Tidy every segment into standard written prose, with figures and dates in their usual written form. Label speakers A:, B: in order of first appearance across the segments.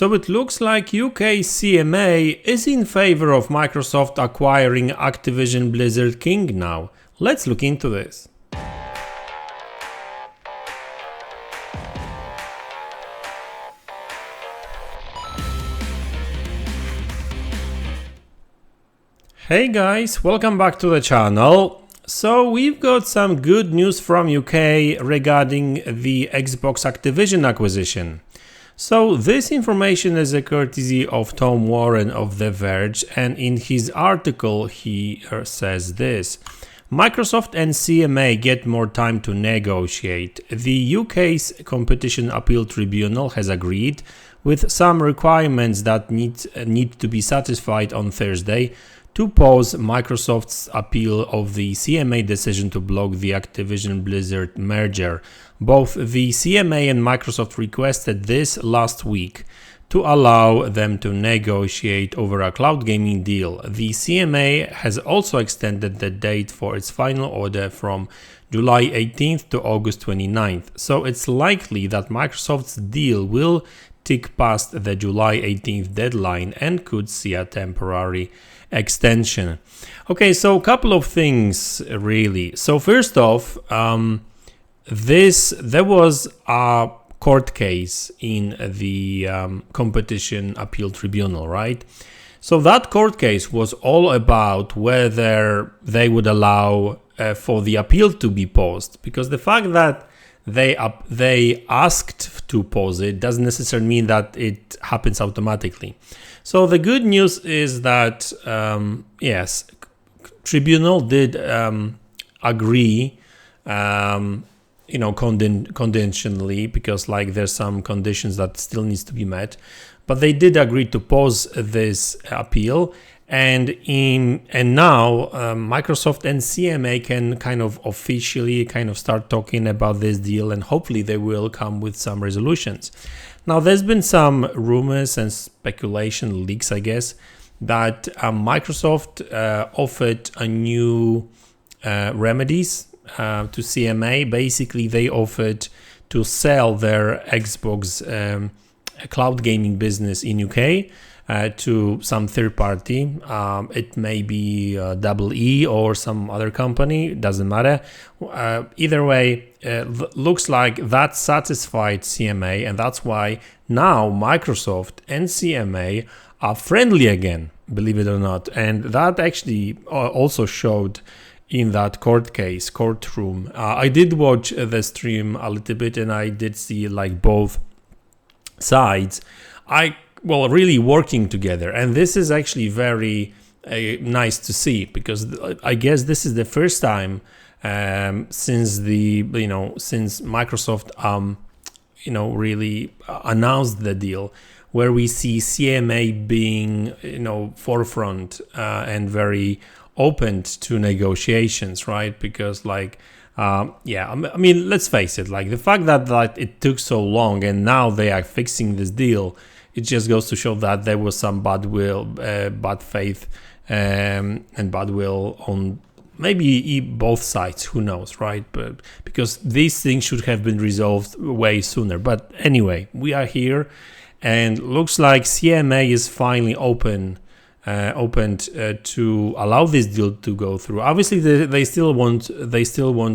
A: So it looks like UK CMA is in favor of Microsoft acquiring Activision Blizzard King now. Let's look into this. Hey guys, welcome back to the channel. So we've got some good news from UK regarding the Xbox Activision acquisition. So this information is a courtesy of Tom Warren of The Verge, and in his article he says this: Microsoft and CMA get more time to negotiate. The UK's Competition Appeal Tribunal has agreed with some requirements that need to be satisfied on Thursday to pause Microsoft's appeal of the CMA decision to block the Activision Blizzard merger. Both the CMA and Microsoft requested this last week to allow them to negotiate over a cloud gaming deal. The CMA has also extended the date for its final order from July 18th to August 29th. So it's likely that Microsoft's deal will tick past the July 18th deadline and could see a temporary extension. Okay, so a couple of things really. So first off, there was a court case in the Competition Appeal Tribunal, right? So that court case was all about whether they would allow for the appeal to be paused, because the fact that they asked to pause it doesn't necessarily mean that it happens automatically. So the good news is that yes, tribunal did agree, conditionally, because like there's some conditions that still needs to be met, but they did agree to pause this appeal. And now Microsoft and CMA can kind of officially start talking about this deal, and hopefully they will come with some resolutions. Now there's been some rumors and speculation, leaks I guess, that Microsoft offered a new remedies to CMA. Basically they offered to sell their Xbox cloud gaming business in UK to some third party. It may be EE or some other company, doesn't matter. Either way, looks like that satisfied CMA, and that's why now Microsoft and CMA are friendly again, believe it or not. And that actually also showed in that courtroom. I did watch the stream a little bit, and I did see like both sides really working together, and this is actually very nice to see, because I guess this is the first time since Microsoft really announced the deal, where we see CMA being forefront and very open to negotiations, right? Because let's face it, like the fact that it took so long and now they are fixing this deal, it just goes to show that there was some bad faith and bad will on maybe both sides, who knows, right? But because these things should have been resolved way sooner. But anyway, we are here, and looks like CMA is finally opened to allow this deal to go through. Obviously, they still want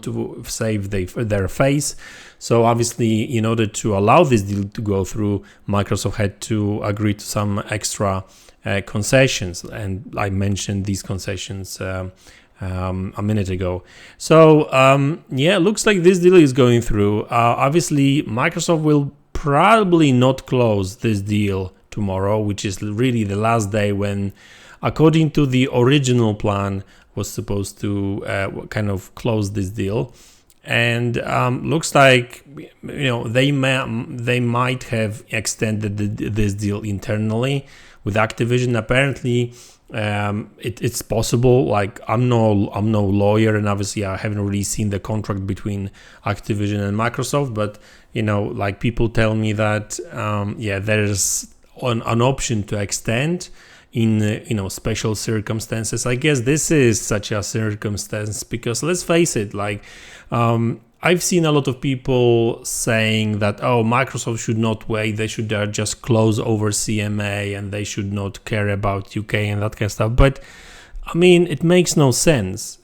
A: to save their face. So obviously, in order to allow this deal to go through, Microsoft had to agree to some extra concessions, and I mentioned these concessions a minute ago. So looks like this deal is going through. Obviously, Microsoft will probably not close this deal tomorrow, which is really the last day when, according to the original plan, was supposed to close this deal. And looks like they might have extended this deal internally with Activision. Apparently, it's possible. Like I'm no lawyer, and obviously I haven't really seen the contract between Activision and Microsoft. But like people tell me that there's an option to extend in special circumstances. I guess this is such a circumstance, because let's face it, like I've seen a lot of people saying that, oh, Microsoft should not wait, they should just close over CMA and they should not care about UK and that kind of stuff. But I mean, it makes no sense.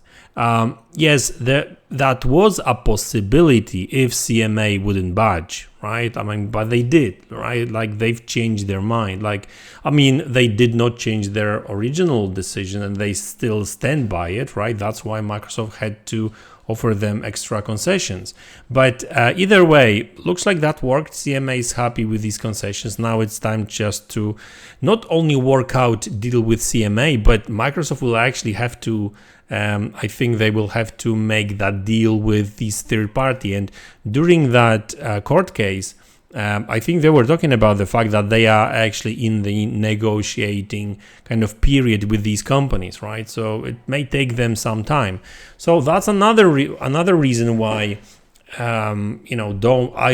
A: Yes, that was a possibility if CMA wouldn't budge, right? I mean, but they did, right? Like, they've changed their mind. Like, I mean, they did not change their original decision and they still stand by it, right? That's why Microsoft had to offer them extra concessions. But either way, looks like that worked. CMA is happy with these concessions. Now it's time just to not only work out deal with CMA, but Microsoft will actually have to, I think they will have to make that deal with this third party. And during that court case, I think they were talking about the fact that they are actually in the negotiating kind of period with these companies, right? So it may take them some time. So that's another reason why, I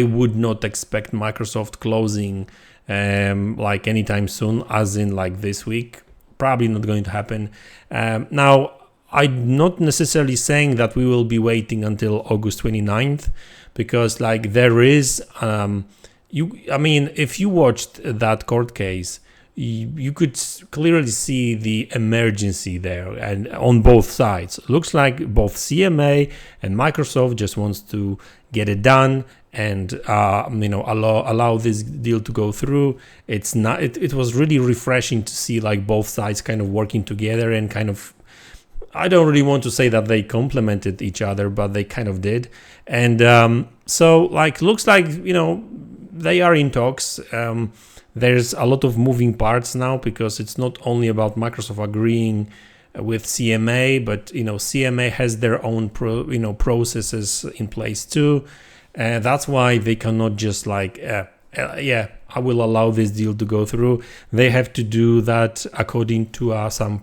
A: would not expect Microsoft closing like anytime soon, as in like this week. Probably not going to happen. Now, I'm not necessarily saying that we will be waiting until August 29th, because like there is if you watched that court case, you could clearly see the emergency there, and on both sides. Looks like both CMA and Microsoft just wants to get it done and allow this deal to go through. It's not. It was really refreshing to see like both sides kind of working together and kind of. I don't really want to say that they complemented each other, but they kind of did. And so like looks like they are in talks. There's a lot of moving parts now because it's not only about Microsoft agreeing with CMA, but CMA has their own processes in place too. That's why they cannot just like I will allow this deal to go through. They have to do that according to some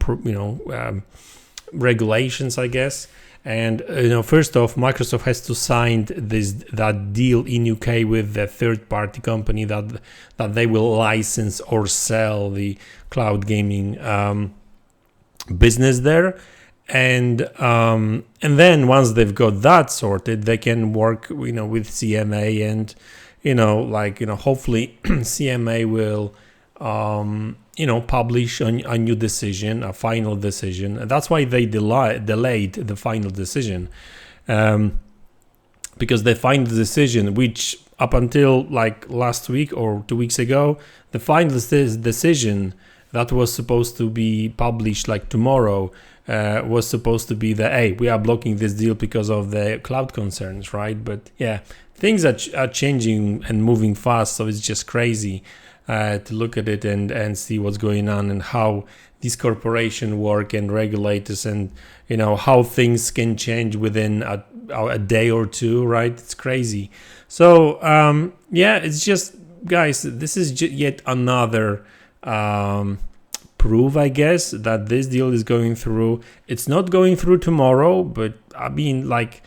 A: regulations, I guess. And first off, Microsoft has to sign that deal in UK with the third-party company that they will license or sell the cloud gaming business there. And then once they've got that sorted, they can work with CMA and hopefully CMA will publish a new decision, a final decision. And that's why they delayed the final decision, because the final decision, which up until like last week or 2 weeks ago, the final decision that was supposed to be published like tomorrow was supposed to be hey, we are blocking this deal because of the cloud concerns, right? But yeah, things are changing and moving fast, so it's just crazy to look at it and see what's going on and how these corporations work and regulators and how things can change within a day or two, right? It's crazy. So it's just, guys, this is yet another proof, I guess, that this deal is going through. It's not going through tomorrow, but I mean, like,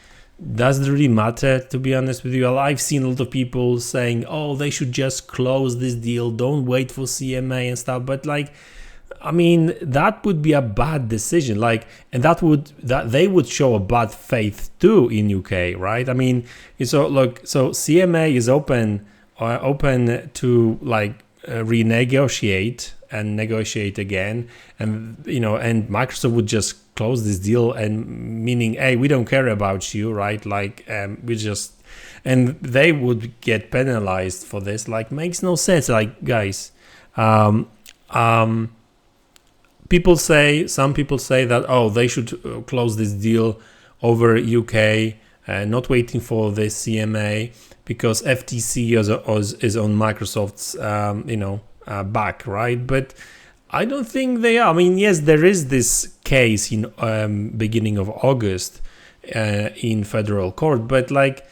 A: doesn't really matter, to be honest with you. I've seen a lot of people saying, oh, they should just close this deal, don't wait for CMA and stuff. But like, I mean, that would be a bad decision, like, and that they would show a bad faith too in UK, right? I mean, so look, so CMA is open to like renegotiate and negotiate again, and and Microsoft would just close this deal, and meaning, hey, we don't care about you, right? Like, we just, and they would get penalized for this. Like, makes no sense. Like, guys, some people say that, oh, they should close this deal over UK, not waiting for the CMA, because FTC is on Microsoft's back, right? But I don't think they are. I mean, yes, there is this case in beginning of August in federal court, but like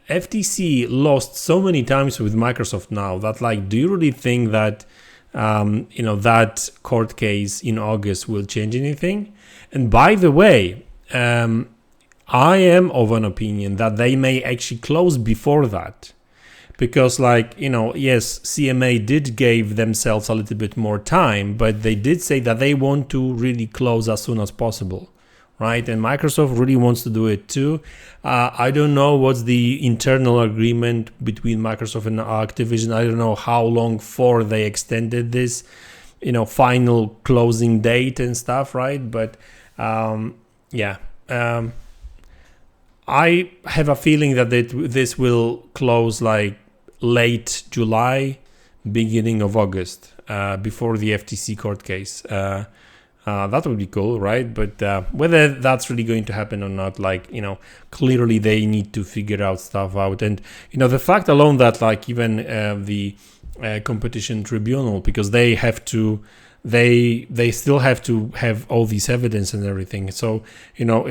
A: FTC lost so many times with Microsoft now that, like, do you really think that that court case in August will change anything? And by the way, I am of an opinion that they may actually close before that. Because, like, yes, CMA did give themselves a little bit more time, but they did say that they want to really close as soon as possible, right? And Microsoft really wants to do it too. I don't know what's the internal agreement between Microsoft and Activision. I don't know how long for they extended this, you know, final closing date and stuff, right? But yeah, I have a feeling that this will close like late July, beginning of August, before the FTC court case. That would be cool, right? But whether that's really going to happen or not, like, you know, clearly they need to figure out stuff out. And, you know, the fact alone that like even the competition tribunal, because they have to, they still have to have all this evidence and everything. So, you know,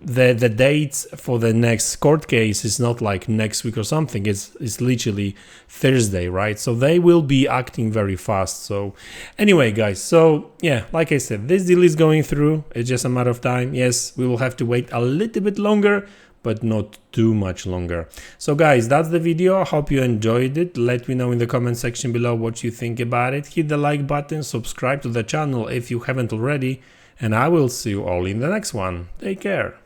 A: the dates for the next court case is not like next week or something. It's literally Thursday, right? So they will be acting very fast. So anyway, guys, so yeah, like I said, this deal is going through. It's just a matter of time. Yes, we will have to wait a little bit longer, but not too much longer. So guys, that's the video. I hope you enjoyed it. Let me know in the comment section below what you think about it. Hit the like button, subscribe to the channel if you haven't already, and I will see you all in the next one. Take care.